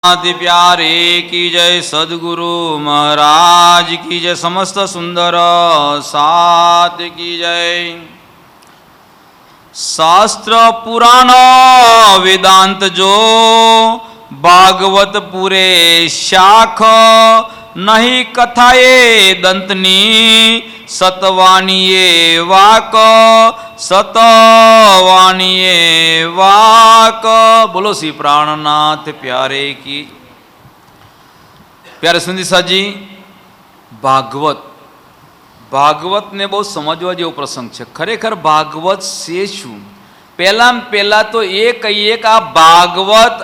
अति प्यारे की जय, सद्गुरु महाराज की जय, समस्त सुंदर साथ की जय। शास्त्र पुराण वेदांत जो भागवत पूरे शाख, नहीं कथाए दंतनी सतवाणीये वाक, सतवाणीये वाक। बोलो श्री प्राणनाथ प्यारे की। प्यारे सुंदी साजी, भागवत ने बहुत समझवा जेवो प्रसंग है। खरेखर भागवत से शू? पहला तो ये कहिए कि आ भागवत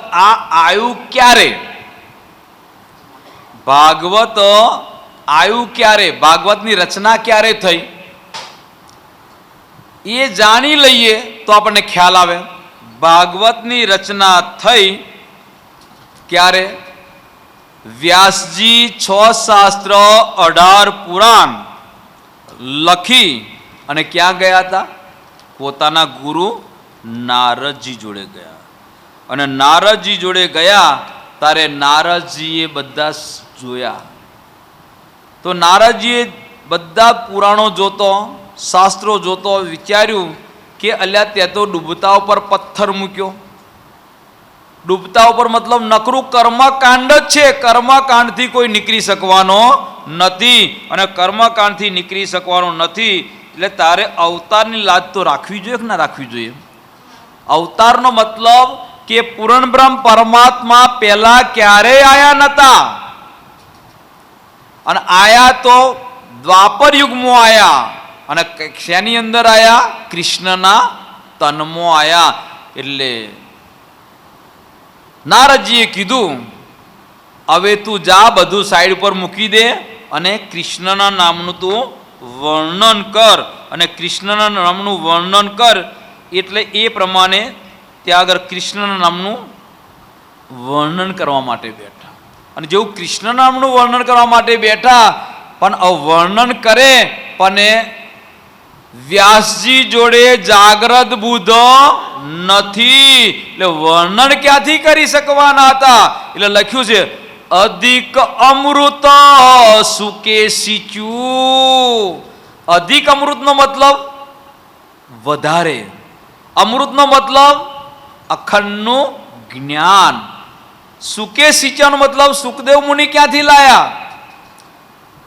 आयु क्यारे? भागवत आयु क्यारे? भागवत नी रचना क्यारे थई? ये जानी लईए तो आपने ख्याल आवे। भागवत नी रचना थई क्यारे? व्यासजी 6 शास्त्र 18 पुराण लखी अने क्या गया था? पोताना गुरु नारदजी जोड़े गया। अने नारदजी जोड़े गया तारे नारदजीए बधा जोया। तो नारदजीए बधा पुराणों जोतो, शास्त्रों जोतो विचार्यु कि अल्या त्या तो डूबता पर पत्थर मूक्यो। डूबता पर मतलब नकरू कर्मकांड ज छे। कर्मकांड थी कोई निकली सकवानो नथी अने कर्मकांड थी निकली सकवानो नथी। એટલે તારે અવતારની લાજ તો રાખવી જોઈએ કે ના રાખવી જોઈએ? અવતારનો મતલબ કે પૂર્ણ બ્રહ્મ પરમાત્મા પહેલા ક્યારેય આયા નતા અને આયા તો દ્વાપર યુગમાં આયા અને શેની અંદર આયા? કૃષ્ણના તનમાં આયા। એટલે નારદજીએ કીધું હવે તું જા, બધું સાઈડ પર મૂકી દે અને કૃષ્ણના નામનું તું વર્ણન કર। અને કૃષ્ણના નામનું વર્ણન કર એટલે એ પ્રમાણે ત્યાં આગળ કૃષ્ણના નામનું વર્ણન કરવા માટે બેઠા। અને જેવું કૃષ્ણ નામનું વર્ણન કરવા માટે બેઠા પણ વર્ણન કરે પણ વ્યાસજી જોડે જાગ્રત બુદ્ધ નથી એટલે વર્ણન ક્યાંથી કરી શકવાના હતા? એટલે લખ્યું છે अधिक अमृत सुके सीच्यू। अधिक अमृत नो मतलब वधारे, अमृत नो मतलब अखंड ज्ञान। सुके सीचा नो मतलब सुखदेव मुनि क्या थी लाया?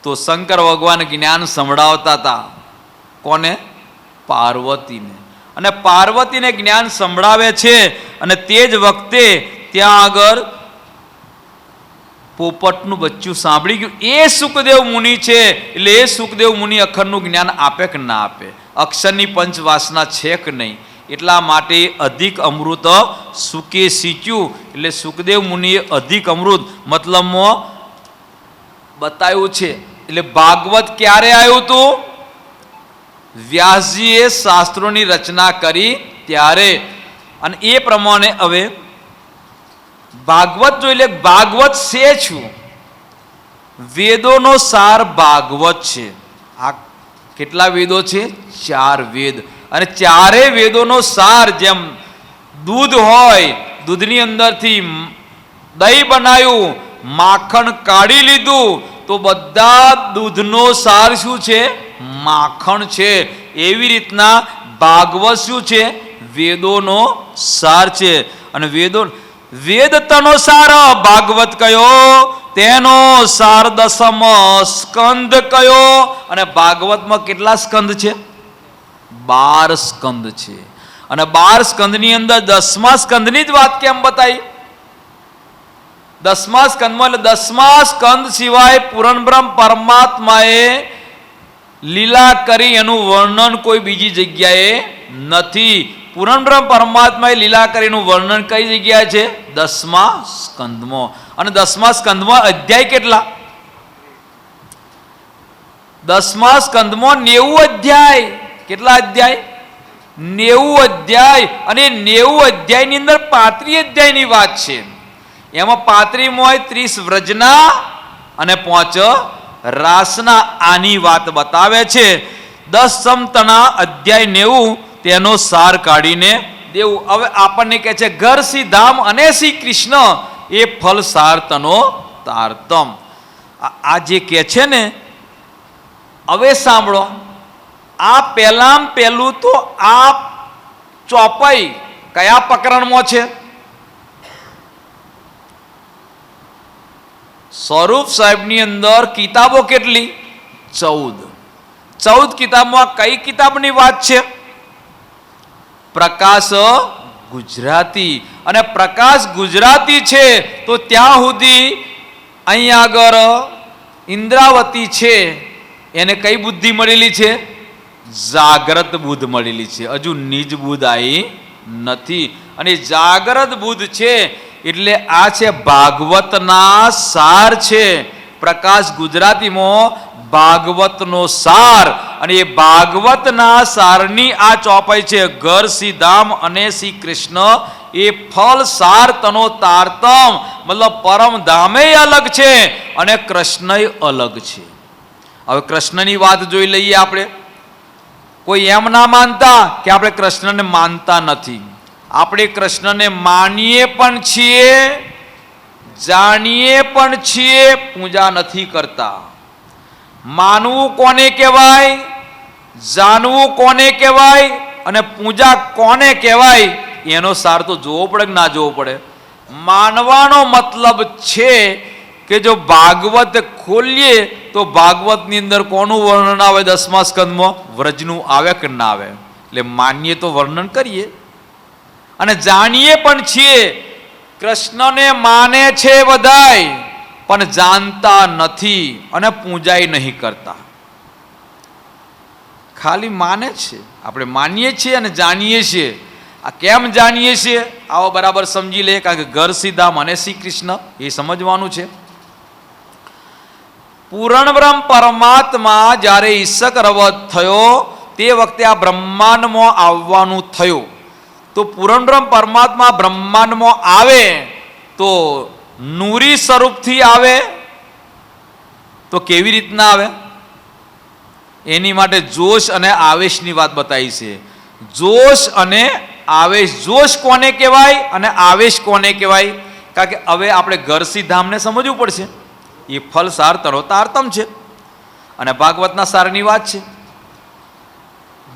तो शंकर भगवान ज्ञान संभळावता था। कोने? पार्वती ने। अने पार्वती ने ज्ञान संभळावे छे अने तेज वखते त्यां आगळ पोपटનું બચ્ચું સાંભળી ગયું એ સુખદેવ મુનિ છે એટલે એ સુખદેવ મુનિ અખંડનું જ્ઞાન આપે કે ના આપે? અક્ષરની પંચવાસના છે કે નહીં? એટલા માટે અધિક અમૃત સુકે સીચ્યું એટલે સુખદેવ મુનિએ અધિક અમૃત મતલબમાં બતાવ્યું છે। એટલે ભાગવત ક્યારે આવ્યું હતું? વ્યાસજીએ શાસ્ત્રોની રચના કરી ત્યારે। અને એ પ્રમાણે હવે भागवत जो એટલે भागवत से छू? वेदों नो सार भागवत छे। आ केटला वेदो छे? 4 वेद। अने चारे वेदों नो सार जेम दूध होय, दूधनी अंदर थी दही बनायु, माखण काढ़ी लीधु तो बधा दूधनो सार शू छे? माखण छे। एवी रीतना भागवत शू छे? वेदोनो सार छे। अने वेद तनो सार भागवत कयो, तेनो सार 10म स्कंद कयो। अने भागवत में केटला स्कंद छे? 12 स्कंद छे। अने 12 स्कंद नी अंदर 10मा स्कंद नी ज वात केम बताई? 10मा स्कंद में 10मा स्कंद सिवाय पूर्ण ब्रह्म परमात्माए लीला करी एनु वर्णन कोई बीजी जग्याए नथी। पूर्ण ब्रह्म परमात्माए लीला करीનું વર્ણન કઈ જગ્યાએ છે? 10મા સ્કંદમાં। અને 10મા સ્કંદમાં અધ્યાય કેટલા? 10મા સ્કંદમાં 90 અધ્યાય। કેટલા અધ્યાય? 90 અધ્યાય। અને 90 અધ્યાયની અંદર 35 અધ્યાયની વાત છે। એમાં 35માં 30 વ્રજના અને 5 રાસના આની વાત બતાવે છે। 10 સમતના અધ્યાય 90 તેનો સાર કાઢીને દેવું। હવે આપણને કહે છે ઘર સી ધામ અને શ્રી કૃષ્ણ એ ફલ સાર તનો તારતમ. આ જે કે છે ને, હવે સાંભળો, આ પહેલું તો આ ચોપાઈ કયા પ્રકરણમાં છે? સ્વરૂપ સાહેબની અંદર કિતાબો કેટલી? 14 કિતાબમાં કઈ કિતાબની વાત છે? પ્રકાશ ગુજરાતી. અને પ્રકાશ ગુજરાતી છે તો ત્યાં સુધી અહીંયા આગળ ઇન્દ્રાવતી છે, એને કઈ બુદ્ધિ મળેલી છે? જાગ્રત બુદ્ધ મળેલી છે. હજુ નિજ બુદ્ધ આવી નથી. અને જાગ્રત બુદ્ધ છે એટલે આ છે ભાગવતના સાર છે. પ્રકાશ ગુજરાતીમાં ભાગવતનો સાર. અને એ ભાગવતના સારની આ ચોપાઈ છે. ઘર શ્રી ધામ અને શ્રી કૃષ્ણ એ ફલ સાર તનો તારતમ. મતલબ પરમ ધામે અલગ છે અને કૃષ્ણ અલગ છે. હવે કૃષ્ણની વાત જોઈ લઈએ આપણે. કોઈ એમ ના માનતા કે આપણે કૃષ્ણને માનતા નથી. આપણે કૃષ્ણને માનીએ પણ છીએ, જાણીએ પણ છીએ, પૂજા નથી કરતા. માનવું કોને કહેવાય, જાણવું કોને કહેવાય અને પૂજા કોને કહેવાય એનો સાર તો જોવો પડે કે ના જોવો પડે? માનવાનો મતલબ છે કે જો ભાગવત ખોલીએ તો ભાગવતની અંદર કોનું વર્ણન આવે? 10મા સ્કંદમાં વ્રજનું આવે કે ના આવે? એટલે માનીએ તો વર્ણન કરીએ અને જાણીએ પણ છીએ. કૃષ્ણને માને છે બધાય, પણ જાણતા નથી અને પૂજાય નહીં કરતા. ખાલી માને છે. આપણે માનીએ છીએ અને જાણીએ છીએ. આ કેમ જાણીએ છીએ? આવો બરાબર સમજી લે. કારણ કે ઘર સીધામ અને શ્રી કૃષ્ણ એ સમજવાનું છે. પૂર્ણ બ્રહ્મ પરમાત્મા જ્યારે ઈશક રવત થયો તે વખતે આ બ્રહ્માંડમાં આવવાનું થયું. તો પૂર્ણ બ્રહ્મ પરમાત્મા બ્રહ્માંડમાં આવે તો નૂરી સ્વરૂપથી આવે. તો કેવી રીતના આવે? એની માટે જોશ અને આવેશની વાત બતાવી છે. જોશ અને આવેશ. જોશ કોને કહેવાય અને આવેશ કોને કહેવાય? કારણ કે હવે આપણે ઘરસી ધામને સમજવું પડશે. એ ફલ સાર તનો તારતમ છે અને ભાગવતના સારની વાત છે.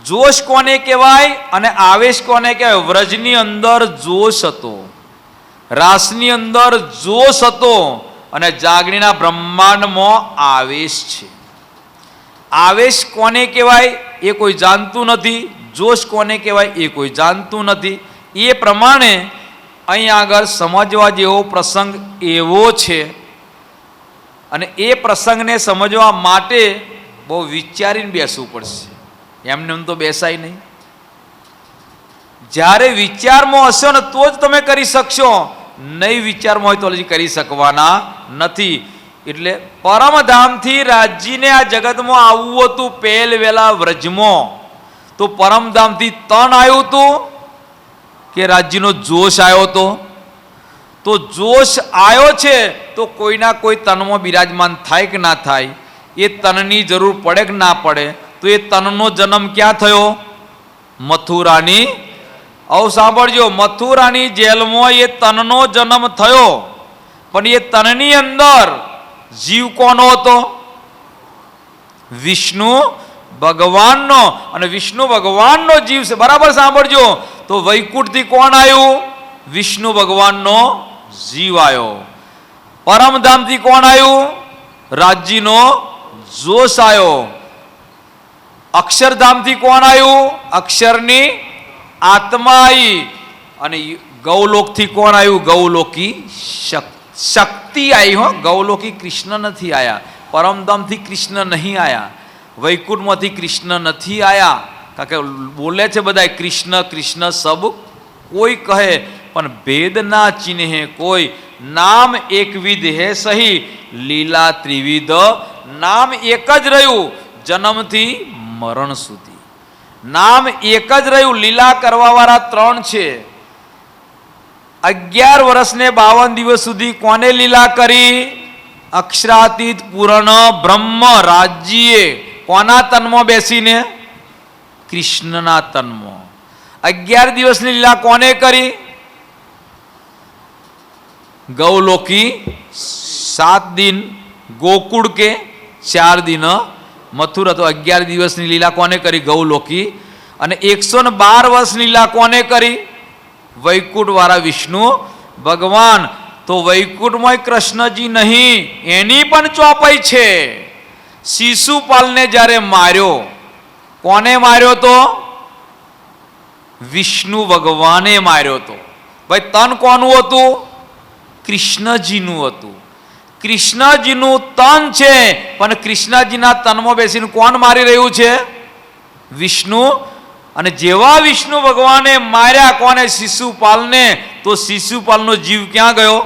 જોશ કોને કહેવાય અને આવેશ કોને કહેવાય? વ્રજની અંદર જોશ હતો, રાસની અંદર જોશ હતો અને જાગણીના બ્રહ્માંડમાં આવેશ છે. આવેશ કોને કહેવાય એ કોઈ જાણતું નથી. જોશ કોને કહેવાય એ કોઈ જાણતું નથી. એ પ્રમાણે અહીં આગળ સમજવા જેવો પ્રસંગ એવો છે. અને એ પ્રસંગને સમજવા માટે બહુ વિચારીને બેસવું પડશે. એમને એમ તો બેસાય નહીં. જ્યારે વિચારમાં હશો ને તો જ તમે કરી શકશો. નહીં વિચારમાં હોય તો હજી કરી શકવાના નથી. એટલે પરમધામથી રાજજીને આ જગતમાં આવવું હતું પહેલ વેલા વ્રજમાં. તો પરમધામથી તન આવ્યું હતું કે રાજજીનો જોશ આવ્યો હતો? તો જોશ આવ્યો છે તો કોઈના કોઈ તનમાં બિરાજમાન થાય કે ના થાય? એ તનની જરૂર પડે કે ના પડે? તો એ તનનો જન્મ ક્યાં થયો? મથુરાની. આવું સાંભળજો, મથુરાની જેલમાં એ તનનો જન્મ થયો. પણ એ તનની અંદર જીવ કોનો હતો? વિષ્ણુ ભગવાનનો. અને વિષ્ણુ ભગવાનનો જીવ છે. બરાબર સાંભળજો. તો વૈકુંઠથી કોણ આવ્યું? વિષ્ણુ ભગવાનનો જીવ આવ્યો. પરમધામથી કોણ આવ્યું? રાજજીનો જોશ આવ્યો. અક્ષરધામથી કોણ આવ્યું? અક્ષરની આત્મા આવી. અને ગૌલોકથી કોણ આવ્યું? ગૌલોકી શક્તિ આવી. હો, ગૌલોકી કૃષ્ણ નથી આવ્યા. પરમધામથી કૃષ્ણ નહીં આવ્યા. વૈકુંઠમાંથી કૃષ્ણ નથી આવ્યા. કારણ કે બોલે છે બધા કૃષ્ણ કૃષ્ણ સબ કોઈ કહે, પણ ભેદ ના ચિહ્ને કોઈ. નામ એકવિધ હે સહી, લીલા ત્રિવિધ. નામ એક જ રહ્યું જન્મથી મરણ સુધી. નામ એક જ રહ્યું. લીલા કરવા વાળા 3 છે. 11 વર્ષ ને 52 દિવસ સુધી કોને લીલા કરી? અક્ષરાતીત પૂર્ણ બ્રહ્મ રાજ્યે. કોના તનમાં બેસીને? કૃષ્ણના તનમાં. 11 દિવસની લીલા કોને કરી? गौलोकी 7 दिन, गोकुळ के 4 दिन, मथुरा तो 11 દિવસની લીલા કોને કરી? ગૌલોકી. અને 112 વર્ષની લીલા કોને કરી? વૈકુંઠ વાળા વિષ્ણુ ભગવાન. તો વૈકુંઠમાં કૃષ્ણજી નહીં, એની પણ ચોપાઈ છે. શિશુપાલને જ્યારે માર્યો, કોને માર્યો? તો વિષ્ણુ ભગવાને માર્યો તો. ભાઈ તન કોનું હતું? કૃષ્ણજીનું હતું. કૃષ્ણજીનું તન છે, પણ કૃષ્ણજીના તનમાં બેસીને કોણ મારી રહ્યું છે? વિષ્ણુ. અને જેવા વિષ્ણુ ભગવાને માર્યા કોને? શિશુપાલને. તો શિશુપાલનો જીવ ક્યાં ગયો?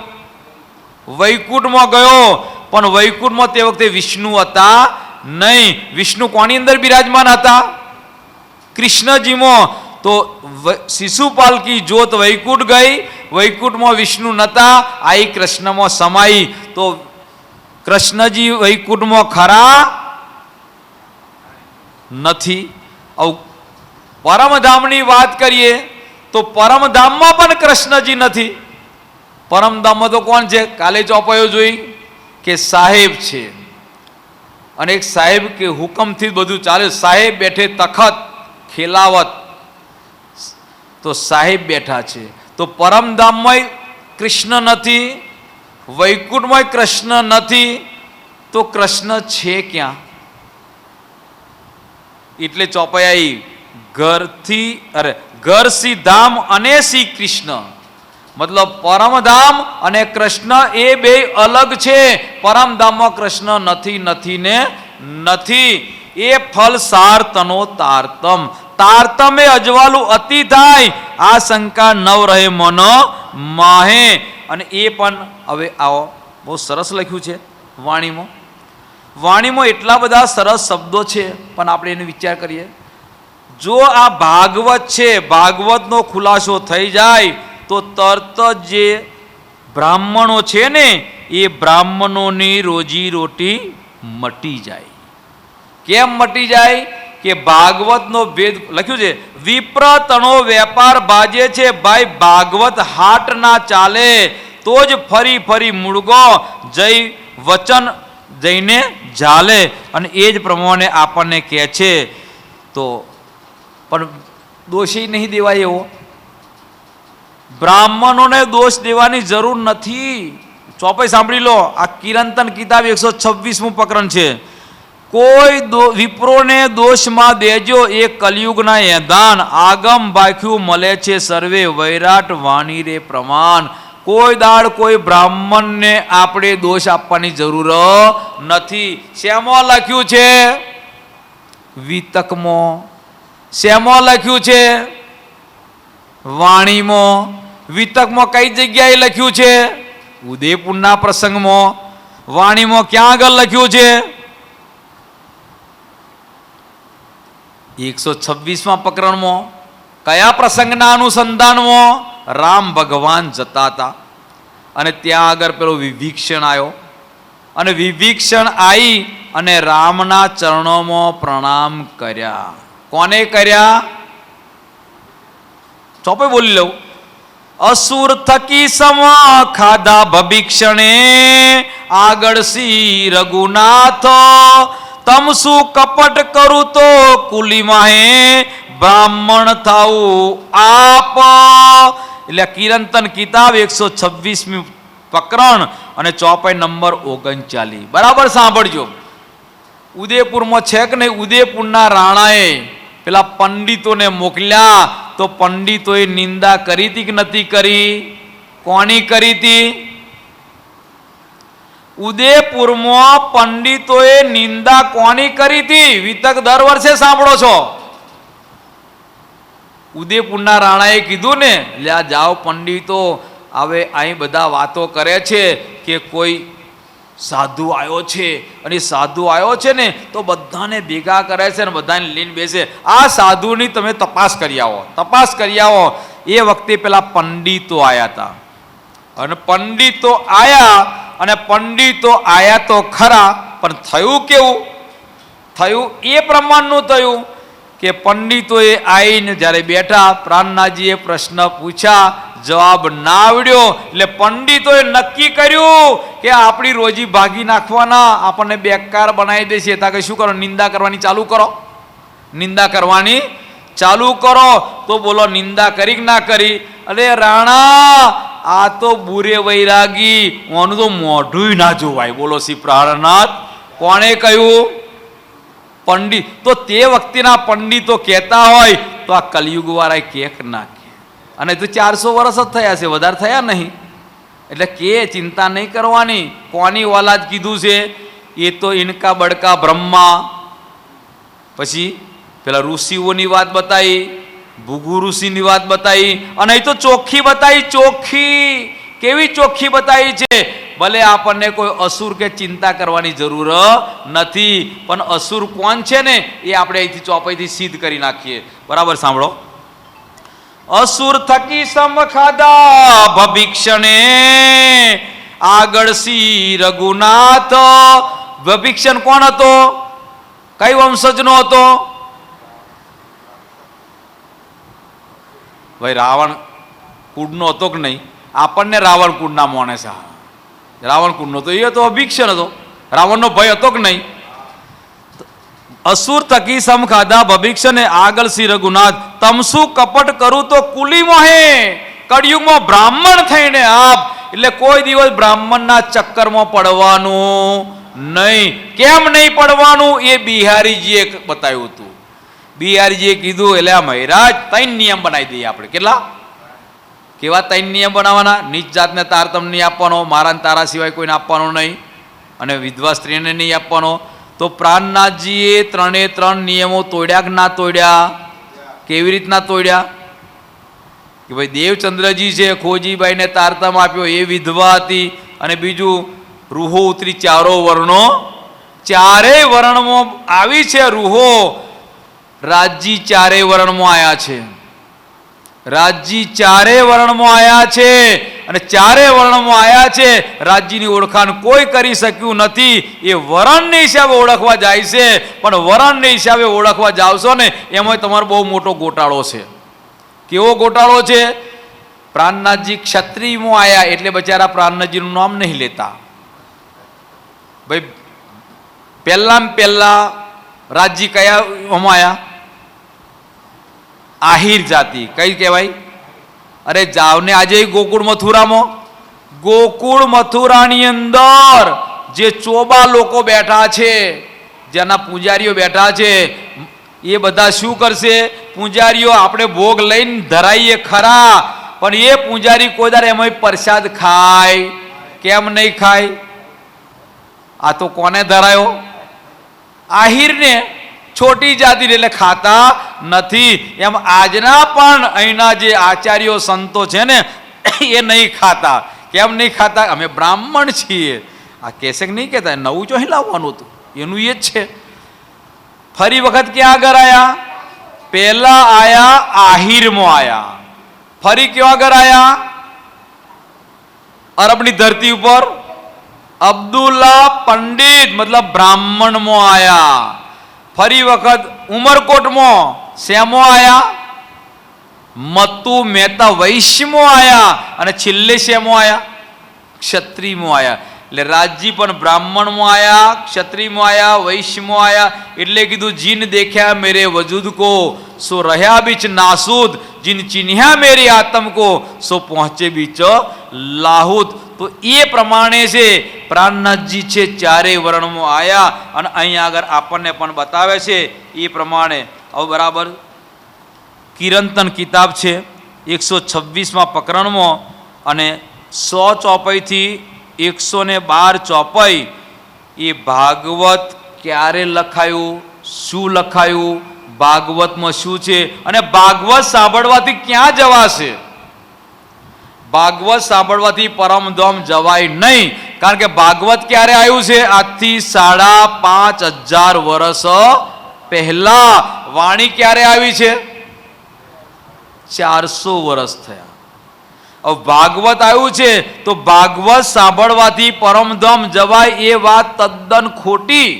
વૈકુંઠમાં ગયો. પણ વૈકુંઠમાં તે વખતે વિષ્ણુ હતા નહીં. વિષ્ણુ કોની અંદર બિરાજમાન હતા? કૃષ્ણજીમાં. તો શિશુપાલ કી જ્યોત વૈકુંઠ ગઈ, વૈકુંઠમાં વિષ્ણુ નતા, આઈ કૃષ્ણમાં સમાઈ. તો કૃષ્ણજી વૈકુંઠમાં ખરા નથી. પરમધામની વાત કરીએ તો પરમધામમાં પણ કૃષ્ણજી નથી. પરમધામમાં તો કોણ છે? કાલે ચોપાયો જોઈ કે સાહેબ છે, અને એક સાહેબ કે હુકમથી બધું ચાલે. સાહેબ બેઠે તખત ખેલાવત, તો સાહેબ બેઠા છે. તો પરમધામમાં કૃષ્ણ નથી, વૈકુંઠમાં કૃષ્ણ નથી, તો કૃષ્ણ છે ક્યાં? એટલે ચોપાઈ ઘરથી ઘર સી ધામ અને સી કૃષ્ણ. મતલબ પરમધામ અને કૃષ્ણ એ બે અલગ છે. પરમધામમાં કૃષ્ણ નથી, નથી ને નથી. એ ફલ સાર તનો તારતમ. તારતમે અજવાલું અતિ થાય, આ શંકા નવ રહે મન માહે. અને એ પણ હવે આવો, બહુ સરસ લખ્યું છે વાણીમાં. વાણીમાં એટલા બધા સરસ શબ્દો છે, પણ આપણે એનો વિચાર કરીએ. જો આ ભાગવત છે, ભાગવતનો ખુલાસો થઈ જાય તો તરત જ જે બ્રાહ્મણો છે ને, એ બ્રાહ્મણોની રોજી રોટી મટી જાય. કેમ મટી જાય? કે ભાગવતનો ભેદ લખ્યું છે. વિપ્ર તણો વેપાર બાજે છે, ભાઈ ભાગવત હાટ ના ચાલે તો જ ફરી ફરી મુળગો જય વચન જઈને ઝાલે. અને એ જ પ્રમાણે આપણને કહે છે. તો પણ દોષી નહીં દેવાય એવો. બ્રાહ્મણોને દોષ દેવાની જરૂર નથી. ચોપાઈ સાંભળી લો. આ કિરંતન કિતાબ 126મું પ્રકરણ છે. કોઈ વિપ્રોને દોષમાં દેજો, એ કલયુગના એધાન. આગમ ભાખ્યું મળે છે સર્વે, વૈરાટ વાણી રે પ્રમાણ. કોઈ દાડ કોઈ બ્રાહ્મણને આપણે દોષ આપવાની જરૂર નથી. શેમાં લખ્યું છે? વિતકમાં. શેમાં લખ્યું છે? વાણીમાં. વિતકમાં કઈ જગ્યાએ લખ્યું છે? ઉદયપુરના પ્રસંગમાં. વાણીમાં ક્યાં આગળ લખ્યું છે? 126મા પ્રકરણમાં. કયા પ્રસંગના અનુસંધાનમાં? રામ ભગવાન જતા હતા અને ત્યાં આગળ પેલો વિભીક્ષણ આવ્યો, અને વિભીક્ષણ આવી અને રામના ચરણોમાં પ્રણામ કર્યા. કોને કર્યા? ચોપે બોલી લઉં. અસુર થકી સમ ખાધા ભભીક્ષણે, આગળ શ્રી રઘુનાથ તમસુ કપટ કરું તો કુલીમાહે બ્રાહ્મણ થાવું આપ. એટલે કિરંતન કિતાબ 126મી પ્રકરણ અને ચોપાઈ નંબર 39. બરાબર સાંભળજો. ઉદયપુરમાં છે કે નહીં? ઉદયપુરના રાણાએ પેલા પંડિતોને મોકલ્યા, તો પંડિતોએ નિંદા કરી હતી કે નથી કરી? કોની કરી હતી? ઉદયપુરમાં પંડિતોએ નિંદા કોની કરી હતી? વિતક દર વર્ષે સાંભળો છો. ઉદયપુરના રાણાએ કીધું ને, લ્યા જાઓ પંડિતો, હવે અહીં બધા વાતો કરે છે કે કોઈ સાધુ આવ્યો છે, અને સાધુ આવ્યો છે ને તો બધાને ભેગા કરે છે ને બધાને લઈને બેસે. આ સાધુની તમે તપાસ કરી આવો, તપાસ કરી આવો. એ વખતે પેલા પંડિતો આવ્યા હતા, અને પંડિતો આવ્યા, અને પંડિતો આવ્યા તો ખરા, પણ થયું કેવું? થયું એ પ્રમાણનું થયું કે પંડિતોએ આવીને જ્યારે બેઠા, પ્રાણનાથજીએ પ્રશ્ન પૂછ્યા, જવાબ ના આવડ્યો એટલે પંડિતોએ નક્કી કર્યું કે આપણી રોજી ભાગી નાખવાના, આપણને બેકાર બનાવી દેશે. તા કે શું કરો? નિંદા કરવાની ચાલુ કરો, નિંદા કરવાની ચાલુ કરો. તો બોલો નિંદા કરી કે ના કરી? અરે રાણા, આ તો બુરે વૈરાગી, ઓનું તો મોઢું ના જોવાય. બોલો શ્રી પ્રાણનાથ. કોણે કહ્યું? પંડિત. તો તે વખતેના પંડિતો કહેતા હોય તો આ કલયુગ વાળા કેક ના કે? અને તો 400 વર્ષ જ થયા છે, વધારે થયા નહીં. એટલે કે ચિંતા નહીં કરવાની. કોની ઓલાદ કીધું છે? એ તો ઇનકા બડકા બ્રહ્મા. પછી પેલા ઋષિઓની વાત બતાવી, ભૃગુ ઋષિની વાત બતાવી, અને એ તો ચોખ્ખી બતાવી. ચોખ્ખી કેવી ચોખ્ખી બતાવી છે? ભલે આપણને કોઈ અસુર કે ચિંતા કરવાની જરૂર નથી, પણ અસુર કોણ છે ને એ આપણે અહીંથી ચોપાઈથી સિદ્ધ કરી નાખીએ. બરાબર સાંભળો. અસુર થકી સમ ખાધા ભભિક્ષણે, આગળ શ્રી રઘુનાથ. ભભિક્ષણ કોણ હતો? કઈ વંશજનો હતો? ભાઈ રાવણ કુળનો હતો કે નહીં? આપણને રાવણ કુળના મોને છે. રાવણ કુળનો તો એ તો અભિક્ષણ હતો. રાવણનો ભય હતો કે નહીં? અસુર થકી સમ ખાધા ભભિક્ષને, આગળ શ્રી રઘુનાથ. તમસુ કપટ કરું તો કુલી મોહે. કળિયુગમાં બ્રાહ્મણ થઈને આપ, એટલે કોઈ દિવસ બ્રાહ્મણના ચક્કરમાં પડવાનું નહીં. કેમ નહીં પડવાનું? એ બિહારીજીએ બતાવ્યું હતું. બિહારીજીએ કીધું એટલે આ મહારાજ 3 નિયમ બનાવી દઈએ આપણે. કેટલા? કેવા 3 નિયમ બનાવવાના? નીચ જાતને તારતમ નહીં આપવાનો, મારા ને તારા સિવાય કોઈને આપવાનો નહીં, અને વિધવા સ્ત્રીને નહીં આપવાનો. તો પ્રાણનાથજીએ 3 નિયમો તોડ્યા કે ના તોડ્યા? કેવી રીતના તોડ્યા? કે ભાઈ દેવચંદ્રજી છે, ખોજીબાઈને તારતમ આપ્યો, એ વિધવા હતી. અને બીજું રૂહો ઉતરી 4 વર્ણો, 4 વર્ણમાં આવી છે રૂહો. રાજજી 4 વર્ણમાં આવ્યા છે. રાજજી 4 વર્ણમાં આવ્યા છે, અને 4 વર્ણમાં આવ્યા છે. રાજજીની ઓળખાણ કોઈ કરી શક્યું નથી. એ વર્ણને હિસાબે ઓળખવા જાય છે, પણ વર્ણને હિસાબે ઓળખવા જાવશો ને એમાં તમારો બહુ મોટો ગોટાળો છે. કેવો ગોટાળો છે? પ્રાણનાથજી ક્ષત્રિયમાં આવ્યા એટલે બચારા પ્રાણનાથજીનું નામ નહીં લેતા. ભાઈ પહેલા રાજજી કયા આવ્યા? આહિર જાતિ. કઈ કહેવાય? અરે જાવને આજે ગોકુળ મથુરામાં, ગોકુળ મથુરાની અંદર જે ચોબા લોકો બેઠા છે, જેના પૂજારીઓ બેઠા છે, એ બધા શું કરશે? પૂજારીઓ આપણે ભોગ લઈને ધરાઈએ ખરા, પણ એ પૂજારી કોઈ દર એમાં પ્રસાદ ખાય? કેમ નહીં ખાય? આ તો કોને ધરાયો? આહિરને. છોટી જાતિ એટલે ખાતા નથી. એમ આજના પણ અહીંના જે આચાર્યો સંતો છે ને એ નહીં ખાતા. કેમ નહીં ખાતા? અમે બ્રાહ્મણ છીએ. આ કહેશે કે નહીં કહેતા? નવું જો લાવવાનું હતું એનું એ જ છે. ફરી વખત ક્યાં આગળ આવ્યા? પહેલા આયા આહિરમાં આયા. ફરી ક્યાં આગળ આયા? અરબની ધરતી ઉપર અબ્દુલ્લા પંડિત મતલબ બ્રાહ્મણમાં આયા. ફરી વખત ઉમરકોટમાં શેમો આયા? મતુ મહેતા વૈશ્યમાં આયા. અને છેલ્લે શેમો આયા? ક્ષત્રિયમાં આયા. એટલે રાજજી પણ બ્રાહ્મણમાં આયા, ક્ષત્રિયમાં આયા, વૈશ્યમાં આયા. એટલે કીધું જીન દેખ્યા મેરે વજૂદ કો સો રહ્યા બીચ નાસૂદ, જીન ચિન્હ્યા મેરી આત્મ કો સો પહોંચે બીચ લાહુદ. તો એ પ્રમાણે છે પ્રાણનાથજી છે 4 વર્ણમાં આયા. અને અહીં આગળ આપણને પણ બતાવે છે એ પ્રમાણે. હવે બરાબર કિરંતન કિતાબ છે 126માં પ્રકરણમાં, અને 100 ચોપાઈથી 112 ચોપાઈ એ ભાગવત ક્યારે લખાયું, શું લખાયું, ભાગવતમાં શું છે, અને ભાગવત સાંભળવાથી ક્યાં જવાશે? ભાગવત સાંભળવાથી પરમધામ જવાય નહીં. કારણ કે ભાગવત ક્યારે આવ્યું છે? આજથી 5500 વર્ષ પહેલા. વાણી ક્યારે આવી છે? 400 વર્ષ થયા. હવે ભાગવત આવ્યું છે તો ભાગવત સાંભળવાથી પરમધામ જવાય એ વાત તદ્દન ખોટી.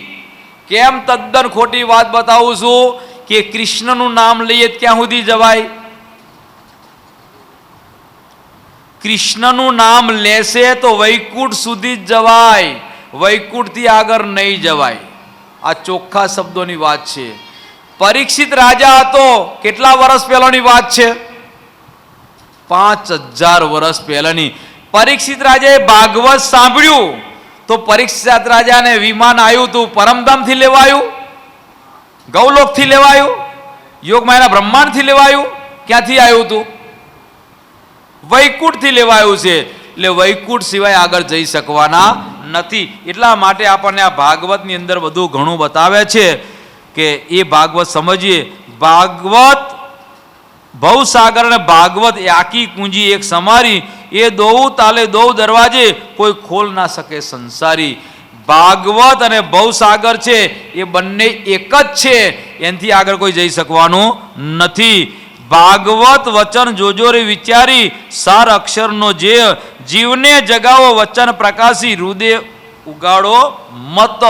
કેમ તદ્દન ખોટી વાત બતાવું છું? કે કૃષ્ણનું નામ લઈએ ક્યાં સુધી જવાય? કૃષ્ણનું નામ લેશે તો વૈકુંઠ સુધી જ જવાય, વૈકુંઠથી આગળ નહીં જવાય. આ ચોખ્ખા શબ્દોની વાત છે. પરીક્ષિત રાજા હતો, કેટલા વર્ષ પહેલાની વાત છે? 5000 વર્ષ પહેલાની. પરીક્ષિત રાજાએ ભાગવત સાંભળ્યું તો પરીક્ષિત રાજાને વિમાન આવ્યું હતું, પરમધામથી લેવાયું, ગૌલોકથી લેવાયું, યોગમાયાના બ્રહ્માંડથી લેવાયું, ક્યાંથી આવ્યું હતું? વૈકુંઠથી લેવાયું છે. એટલે વૈકુંઠ સિવાય આગળ જઈ શકવાના નથી. એટલા માટે આપણને આ ભાગવતની અંદર બધું ઘણું બતાવે છે કે એ ભાગવત સમજીએ. ભાગવત ભવસાગર અને ભાગવત આખી કુંજી એક સમારી, એ દોઉ તાલે દોઉ દરવાજે, કોઈ ખોલ ના શકે સંસારી. ભાગવત અને ભવસાગર છે એ બંને એક જ છે, એનાથી આગળ કોઈ જઈ શકવાનું નથી. ભાગવત વચન જોજો રે વિચારી, સાર અક્ષરનો જે જીવને જગાવો વચન પ્રકાશી, હૃદય ઉગાડો મત.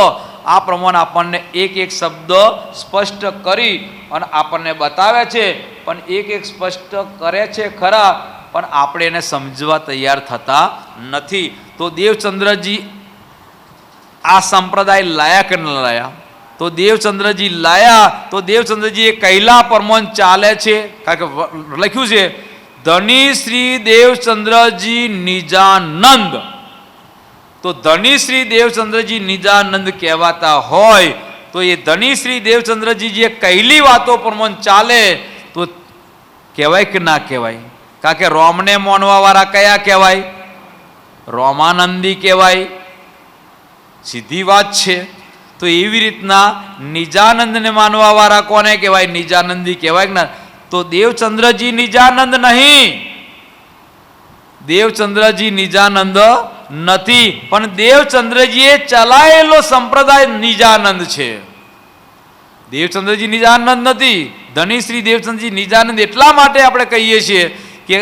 આ પ્રમાણે આપણને એક એક શબ્દ સ્પષ્ટ કરી અને આપણને બતાવે છે, પણ એક એક સ્પષ્ટ કરે છે ખરા, પણ આપણે એને સમજવા તૈયાર થતા નથી. તો દેવચંદ્રજી આ સંપ્રદાય લાયા કે ન લાયા? તો દેવચંદ્રજી લાયા. તો દેવચંદ્રજી એ કૈલા પરમોન ચાલે છે, કારણ કે લખ્યું છે ધની શ્રી દેવચંદ્રજી નિજાનંદ. તો ધની શ્રી દેવચંદ્રજી નિજાનંદ કહેવાતા હોય તો એ ધની શ્રી દેવચંદ્રજી જે કૈલી વાતો પરમોન ચાલે તો કહેવાય કે ના કહેવાય? કારણ કે રોમને માનવા વાળા કયા કહેવાય? રોમાનંદી કહેવાય. સીધી વાત છે. તો એવી રીતના નિજાનંદને માનવા વાળા કોને કહેવાય? નિજાનંદી કહેવાય ના? તો દેવચંદ્રજી નિજાનંદ નહીં, દેવચંદ્રજી નિજાનંદ નથી, પણ દેવચંદ્રજીએ ચલાયેલો સંપ્રદાય નિજાનંદ છે. દેવચંદ્રજી નિજાનંદ નથી. ધની શ્રી દેવચંદ્રજી નિજાનંદ એટલા માટે આપણે કહીએ છીએ કે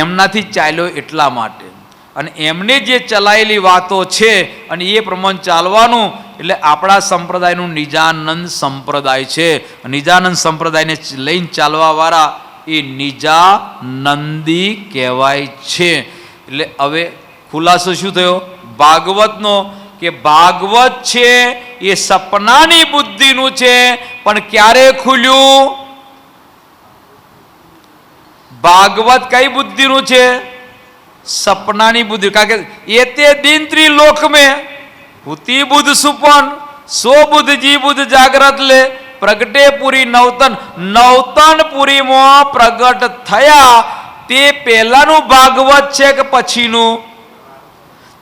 એમનાથી ચાલ્યો એટલા માટે, અને એમને જે ચલાયેલી વાતો છે અને એ પ્રમાણે ચાલવાનું. એટલે આપણા સંપ્રદાયનું નિજાનંદ સંપ્રદાય છે. નિજાનંદ સંપ્રદાયને લઈને ચાલવા વાળા એ નિજાનંદી કહેવાય છે. એટલે હવે ખુલાસો શું થયો ભાગવતનો? કે ભાગવત છે એ સપનાની બુદ્ધિનું છે, પણ ક્યારે ખુલ્યું? ભાગવત કઈ બુદ્ધિનું છે? સપનાની બુદ્ધિ. કારણ કે એ તે દિન ત્રિલોક में हुती बुध सुपन सो बुध जी बुध जागृत ले प्रगटे पूरी नवतन. नवतन पूरी में प्रगट थया તે પહેલાનું ભાગવત છે કે પછીનું?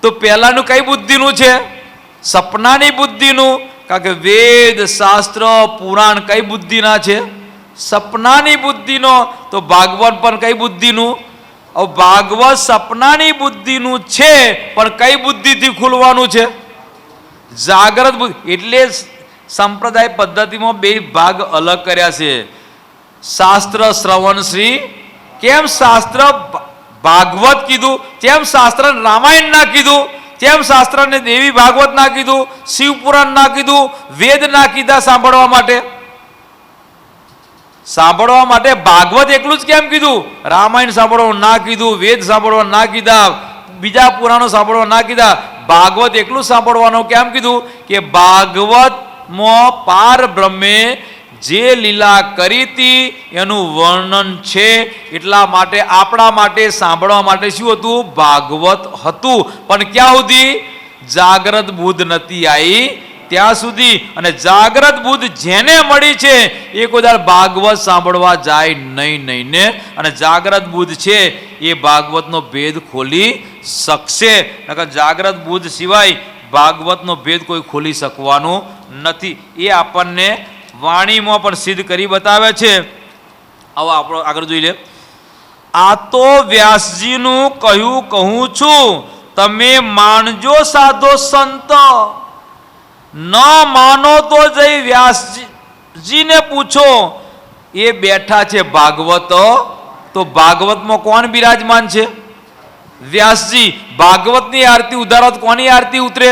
તો પહેલાનું કઈ બુદ્ધિનું છે? સપનાની બુદ્ધિનું. કારણ કે વેદ શાસ્ત્ર પુરાણ કઈ બુદ્ધિના છે? સપનાની બુદ્ધિનો. તો ભાગવત પણ કઈ બુદ્ધિનું? ભાગવત સપનાની બુદ્ધિનું છે, પણ કઈ બુદ્ધિથી ખુલવાનું છે? જાગ્રત બુદ્ધિ. એટલે સંપ્રદાય પદ્ધતિમાં બે ભાગ અલગ કર્યા છે. શાસ્ત્ર શ્રવણ શ્રી. કેમ શાસ્ત્ર ભાગવત કીધું? કેમ શાસ્ત્ર રામાયણ ના કીધું? કેમ શાસ્ત્રને દેવી ભાગવત ના કીધું? શિવપુરાણ ના કીધું? વેદ ના કીધા સાંભળવા માટે? સાંભળવા માટે ભાગવત એકલું જ કેમ કીધું? રામાયણ સાંભળવા ના કીધું, વેદ સાંભળવા ના કીધા, બીજા પુરાણો સાંભળવા ના કીધા? ભાગવત એકલું સાંભળવાનું કેમ કીધું? કે ભાગવતમાં પાર બ્રહ્મે જે લીલા કરી હતી એનું વર્ણન છે. એટલા માટે આપણા માટે સાંભળવા માટે શું હતું? ભાગવત હતું. પણ ક્યાં સુધી? જાગ્રત બુદ્ધ નથી આવી ત્યાં સુધી. અને જાગ્રત બુદ્ધ જેને મળી છે એ કોઈ ભાગવત સાંભળવા જાય નહીં ને. અને જાગ્રત બુદ્ધ છે એ ભાગવતનો ભેદ ખોલી શકશે. નકર જાગ્રત બુદ્ધ સિવાય ભાગવતનો ભેદ કોઈ ખોલી શકવાનું નથી. એ આપણને વાણીમાં પણ સિદ્ધ કરી બતાવે છે. હવે આપણો આગળ જોઈ લે. આ તો વ્યાસજીનું કહું છું, તમે માનજો સાધો સંત. ન માનો તો જઈ વ્યાસજીને પૂછો. એ બેઠા છે ભાગવત. તો ભાગવતમાં કોણ બિરાજમાન છે? વ્યાસજી. ભાગવતની આરતી ઉતારો તો કોની આરતી ઉતરે?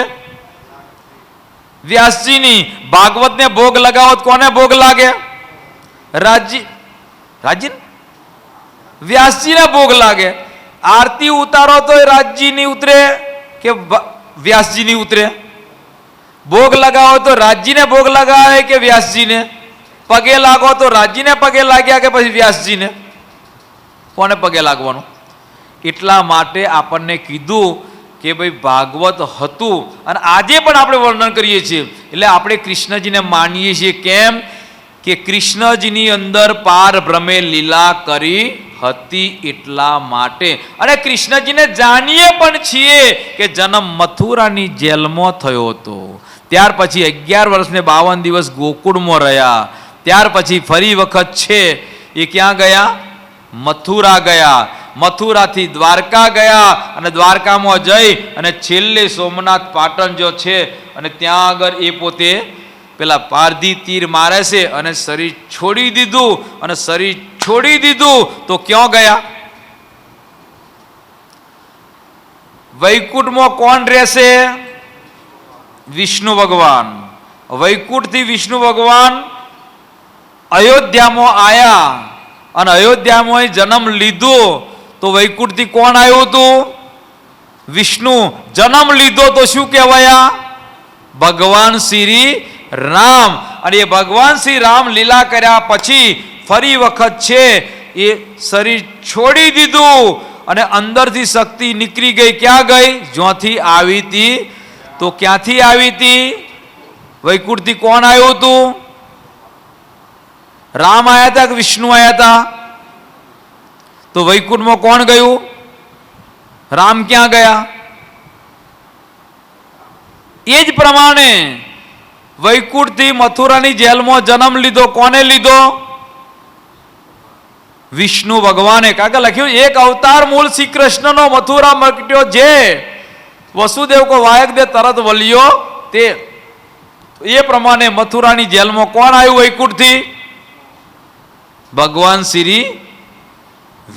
વ્યાસજીની. ભાગવતને ભોગ લગાવો તો કોને ભોગ લાગે? રાજી વ્યાસજીને ભોગ લાગે. આરતી ઉતારો તો રાજજીની ઉતરે કે વ્યાસજીની ઉતરે? ભોગ લગાવો તો રાજજીને ભોગ લગાવે કે વ્યાસજીને? પગે લાગો તો રાજજીને પગે લાગ્યા કે પછી વ્યાસજીને? કોને પગે લાગવાનું? એટલા માટે આપણને કીધું કે ભાઈ ભાગવત હતું અને આજે પણ આપણે વર્ણન કરીએ છીએ. એટલે આપણે કૃષ્ણજીને માનીએ છીએ. કેમ કે કૃષ્ણજીની અંદર પાર બ્રહ્મે લીલા કરી હતી એટલા માટે. અને કૃષ્ણજીને જાણીએ પણ છીએ કે જન્મ મથુરાની જેલમાં થયો હતો. ત્યાર પછી 11 વર્ષ ને 52 દિવસ ગોકુળમાં રહ્યા. ત્યાર પછી ફરી વખત છે એ ક્યાં ગયા? મથુરા ગયા. મથુરાથી દ્વારકા ગયા અને દ્વારકામાં જઈ અને છેલ્લે સોમનાથ પાટણ જો છે અને ત્યાં આગળ એ પોતે પેલા પારધી તીર મારે છે અને શરીર છોડી દીધું. અને શરીર છોડી દીધું તો ક્યાં ગયા? વૈકુંઠમાં કોણ રહેશે? વિષ્ણુ ભગવાન. વૈકુંઠથી વિષ્ણુ ભગવાન અયોધ્યામાં આયા અને અયોધ્યામાં જન્મ લીધો તો વૈકુંઠથી કોણ આવ્યું હતું? વિષ્ણુ. જન્મ લીધો તો શું કહેવાયા? ભગવાન શ્રી રામ. અને એ ભગવાન શ્રી રામ લીલા કર્યા પછી ફરી વખત છે એ શરીર છોડી દીધું અને અંદરથી શક્તિ નીકળી ગઈ. ક્યાં ગઈ? જ્યાંથી આવી હતી. તો ક્યાંથી આવી હતી? વૈકુંઠથી કોણ આવ્યું હતું? રામ આયા હતા કે વિષ્ણુ આયા હતા? તો વૈકુંઠમાં કોણ ગયું? રામ ક્યાં ગયા? એ જ પ્રમાણે વૈકુંઠથી મથુરાની જેલમાં જન્મ લીધો. કોને લીધો? વિષ્ણુ ભગવાને. કારણ કે લખ્યું એક અવતાર મૂળ શ્રી કૃષ્ણનો મથુરા મટ્યો જે વસુદેવ કો વાયક દે તરત વલિયો તે. એ પ્રમાણે મથુરાની જેલમાં કોણ આવ્યું વૈકુંઠથી? ભગવાન શ્રી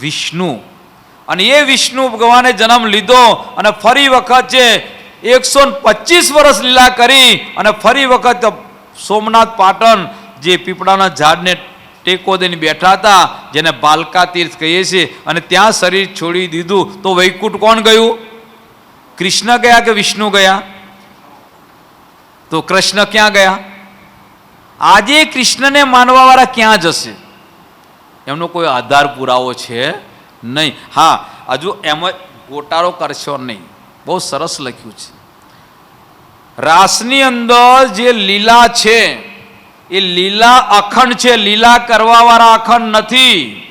વિષ્ણુ. અને એ વિષ્ણુ ભગવાને જન્મ લીધો અને ફરી વખત છે 125 વર્ષ લીલા કરી અને ફરી વખત સોમનાથ પાટણ જે પીપળાના ઝાડને ટેકો દઈને બેઠા હતા જેને બાલકા તીર્થ કહીએ છીએ અને ત્યાં શરીર છોડી દીધું. તો વૈકુંઠ કોણ ગયું? કૃષ્ણ ગયા કે વિષ્ણુ ગયા? તો કૃષ્ણ ક્યાં ગયા? આજે કૃષ્ણને માનવા વાળા ક્યાં જશે? એમનો કોઈ આધાર પુરાવો છે નહીં. હા, હજુ એમાં ગોટાળો કરશો નહીં. બહુ સરસ લખ્યું છે. રાસની અંદર જે લીલા છે એ લીલા અખંડ છે. લીલા કરવા વાળા અખંડ નથી.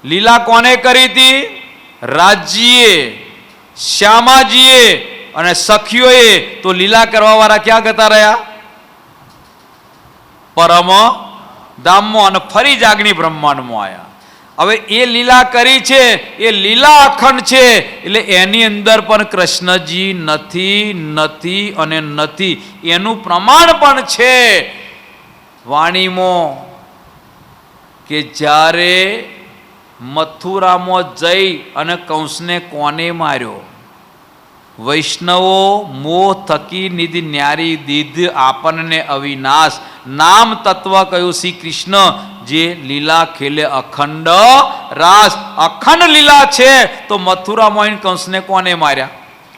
લીલા કોને કરી હતી? રાજજીએ, શ્યામાજીએ અને સખીઓએ. તો લીલા કરવા વાળા ક્યાં જતા રહ્યા? પરમ ધામમાં. અને ફરી જાગણી બ્રહ્માંડમાં આવ્યા. હવે એ લીલા કરી છે એ લીલા અખંડ છે એટલે એની અંદર પણ કૃષ્ણજી નથી, નથી અને નથી. એનું પ્રમાણ પણ છે વાણીમાં કે જ્યારે મથુરામાં જઈ અને કંસને કોને માર્યો? વૈષ્ણવો મોહ થકી નિધિ ન્યારી દીધ આપણને અવિનાશ. નામ તત્વ કયું? શ્રી કૃષ્ણ જે લીલા ખેલે અખંડ રાસ. અખંડ લીલા છે તો મથુરામાં કંસને કોને માર્યા?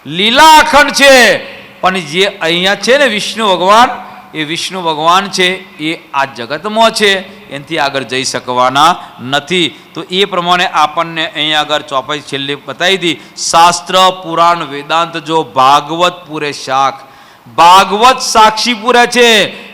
લીલા અખંડ છે. પણ જે અહીંયા છે ને વિષ્ણુ ભગવાન, એ વિષ્ણુ ભગવાન છે એ આ જગતમાં છે, એનાથી આગળ જઈ શકવાના નથી. તો એ પ્રમાણે આપણને અહીંયા આગળ ચોપાઈ છેલ્લે બતાવી દી. શાસ્ત્ર પુરાણ વેદાંત જો ભાગવત પૂરે શાખ. ભાગવત સાક્ષી પૂરે છે,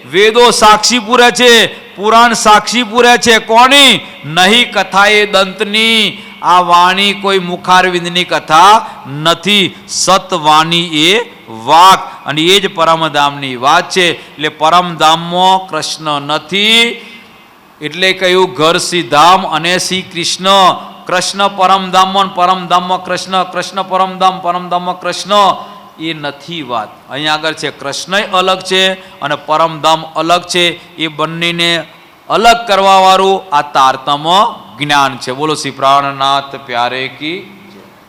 વેદો સાક્ષી પૂરે છે, પુરાણ સાક્ષી પૂરે છે. કોની? નહીં કથા એ દંતની. આ વાણી કોઈ મુખારવિંદની કથા નથી. સતવાણી એ વાક. અને એ જ પરમધામની વાત છે. એટલે પરમધામમાં કૃષ્ણ નથી. એટલે કહ્યું ઘર ધામ અને શ્રી કૃષ્ણ. કૃષ્ણ પરમધામમાં, પરમધામમાં કૃષ્ણ, કૃષ્ણ પરમધામમાં કૃષ્ણ. એ નથી વાત. અહીંયા આગળ છે કૃષ્ણ અલગ છે અને પરમધામ અલગ છે. એ બંનેને અલગ કરવા વાળું આ તારતમ્ય જ્ઞાન છે. બોલો શ્રી પ્રાણનાથ પ્યારે કી